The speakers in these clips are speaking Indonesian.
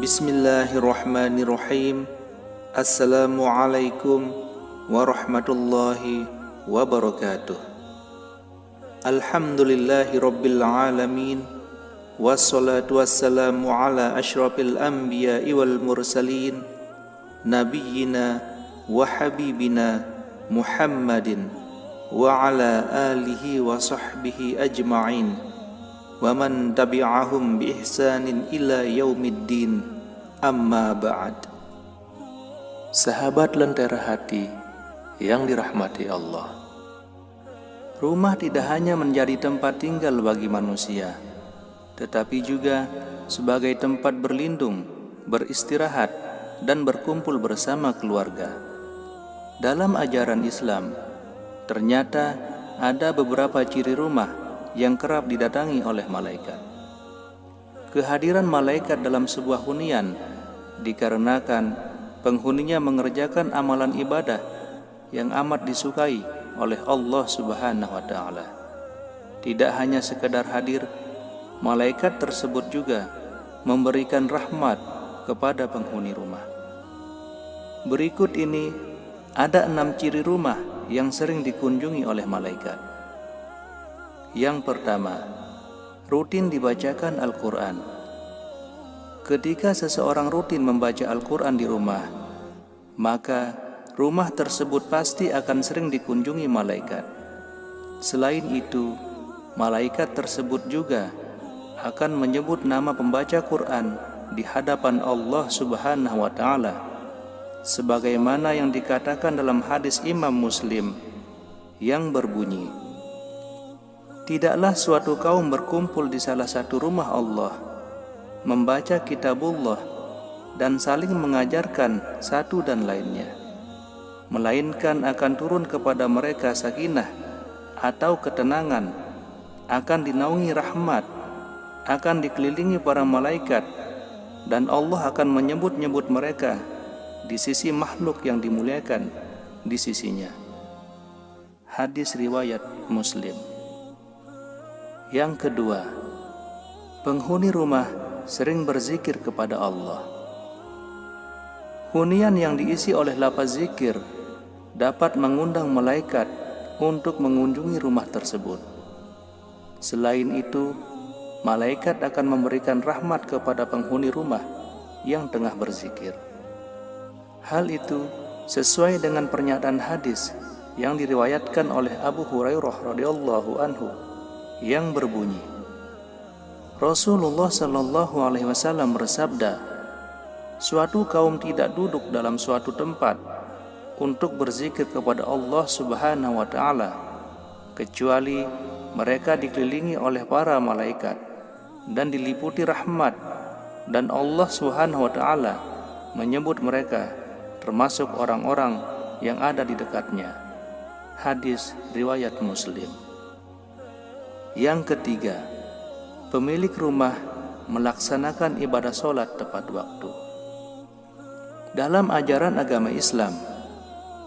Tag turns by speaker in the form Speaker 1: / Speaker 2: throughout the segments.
Speaker 1: Bismillahirrahmanirrahim. Assalamualaikum warahmatullahi wabarakatuh. Alhamdulillahi rabbil alamin. Wassalatu wassalamu ala ashrafil anbiya'i wal mursalin, nabiyyina wa habibina Muhammadin wa ala alihi wa sahbihi ajma'in wa man tabi'ahum bi ihsanin ila yaumiddin, amma ba'd. Sahabat lentera hati yang dirahmati Allah, rumah tidak hanya menjadi tempat tinggal bagi manusia, tetapi juga sebagai tempat berlindung, beristirahat, dan berkumpul bersama keluarga. Dalam ajaran Islam, ternyata ada beberapa ciri rumah yang kerap didatangi oleh malaikat. Kehadiran malaikat dalam sebuah hunian dikarenakan penghuninya mengerjakan amalan ibadah yang amat disukai oleh Allah Subhanahu wa Ta'ala. Tidak hanya sekedar hadir, malaikat tersebut juga memberikan rahmat kepada penghuni rumah. Berikut ini ada 6 ciri rumah yang sering dikunjungi oleh malaikat. Yang pertama, rutin dibacakan Al-Quran. Ketika seseorang rutin membaca Al-Quran di rumah, maka rumah tersebut pasti akan sering dikunjungi malaikat. Selain itu, malaikat tersebut juga akan menyebut nama pembaca Quran di hadapan Allah Subhanahu wa Ta'ala, sebagaimana yang dikatakan dalam hadis Imam Muslim yang berbunyi, tidaklah suatu kaum berkumpul di salah satu rumah Allah, membaca kitabullah dan saling mengajarkan satu dan lainnya, melainkan akan turun kepada mereka sakinah atau ketenangan, akan dinaungi rahmat, akan dikelilingi para malaikat, dan Allah akan menyebut-nyebut mereka di sisi makhluk yang dimuliakan di sisinya. Hadis riwayat Muslim. Yang kedua, penghuni rumah sering berzikir kepada Allah. Hunian yang diisi oleh lafaz zikir dapat mengundang malaikat untuk mengunjungi rumah tersebut. Selain itu, malaikat akan memberikan rahmat kepada penghuni rumah yang tengah berzikir. Hal itu sesuai dengan pernyataan hadis yang diriwayatkan oleh Abu Hurairah radhiyallahu anhu yang berbunyi, Rasulullah sallallahu alaihi wasallam bersabda, suatu kaum tidak duduk dalam suatu tempat untuk berzikir kepada Allah Subhanahu wa Ta'ala kecuali mereka dikelilingi oleh para malaikat dan diliputi rahmat, dan Allah Subhanahu wa Ta'ala menyebut mereka termasuk orang-orang yang ada di dekatnya. Hadis riwayat Muslim. Yang ketiga, pemilik rumah melaksanakan ibadah sholat tepat waktu. Dalam ajaran agama Islam,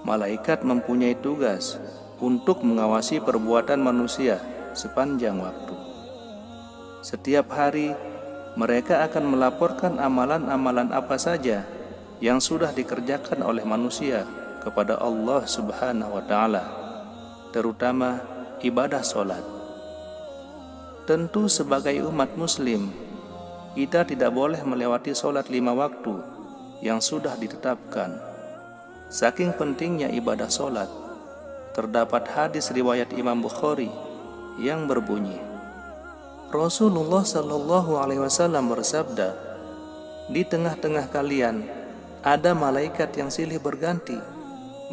Speaker 1: malaikat mempunyai tugas untuk mengawasi perbuatan manusia sepanjang waktu. Setiap hari, mereka akan melaporkan amalan-amalan apa saja yang sudah dikerjakan oleh manusia kepada Allah Subhanahu wa Ta'ala, terutama ibadah sholat. Tentu sebagai umat muslim, kita tidak boleh melewati sholat 5 waktu yang sudah ditetapkan. Saking pentingnya ibadah sholat, terdapat hadis riwayat Imam Bukhari yang berbunyi, Rasulullah sallallahu alaihi wasallam bersabda, di tengah-tengah kalian ada malaikat yang silih berganti,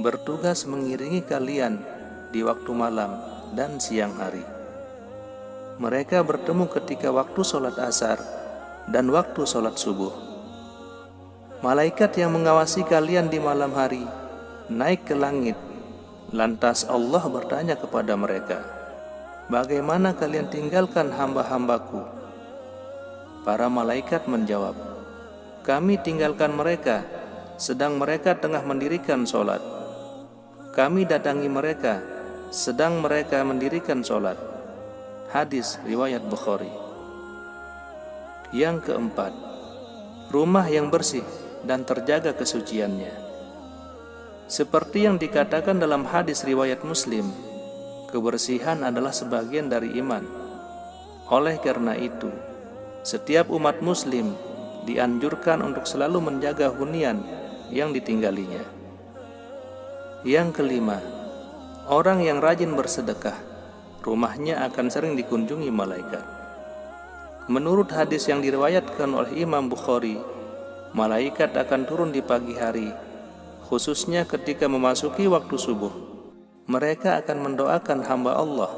Speaker 1: bertugas mengiringi kalian di waktu malam dan siang hari. Mereka bertemu ketika waktu sholat asar dan waktu sholat subuh. Malaikat yang mengawasi kalian di malam hari naik ke langit. Lantas Allah bertanya kepada mereka, bagaimana kalian tinggalkan hamba-hambaku? Para malaikat menjawab, kami tinggalkan mereka sedang mereka tengah mendirikan sholat. Kami datangi mereka sedang mereka mendirikan sholat. Hadis riwayat Bukhari. Yang keempat, rumah yang bersih dan terjaga kesuciannya. Seperti yang dikatakan dalam hadis riwayat Muslim, kebersihan adalah sebagian dari iman. Oleh karena itu, setiap umat muslim dianjurkan untuk selalu menjaga hunian yang ditinggalinya. Yang kelima, orang yang rajin bersedekah, rumahnya akan sering dikunjungi malaikat. Menurut hadis yang diriwayatkan oleh Imam Bukhari, malaikat akan turun di pagi hari, khususnya ketika memasuki waktu subuh. Mereka akan mendoakan hamba Allah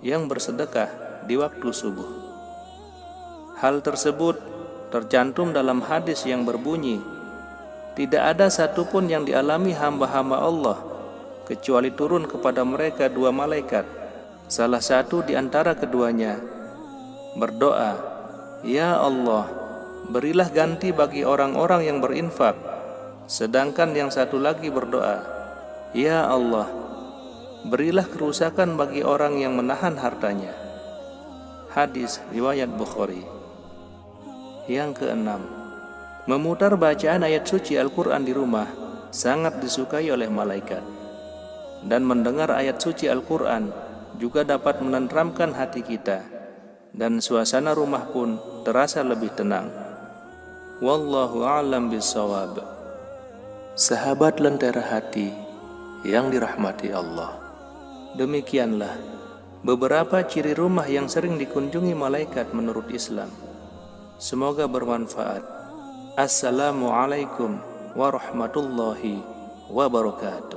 Speaker 1: yang bersedekah di waktu subuh. Hal tersebut tercantum dalam hadis yang berbunyi, tidak ada satupun yang dialami hamba-hamba Allah kecuali turun kepada mereka dua malaikat. Salah satu di antara keduanya berdoa, "Ya Allah, berilah ganti bagi orang-orang yang berinfak." Sedangkan yang satu lagi berdoa, "Ya Allah, berilah kerusakan bagi orang yang menahan hartanya." Hadis riwayat Bukhari. Yang keenam, memutar bacaan ayat suci Al-Quran di rumah sangat disukai oleh malaikat. Dan mendengar ayat suci Al-Quran juga dapat menenteramkan hati kita, dan suasana rumah pun terasa lebih tenang. Wallahu a'lam bishawab. Sahabat Lentera Hati yang dirahmati Allah, demikianlah beberapa ciri rumah yang sering dikunjungi malaikat menurut Islam. Semoga bermanfaat. Assalamualaikum warahmatullahi wabarakatuh.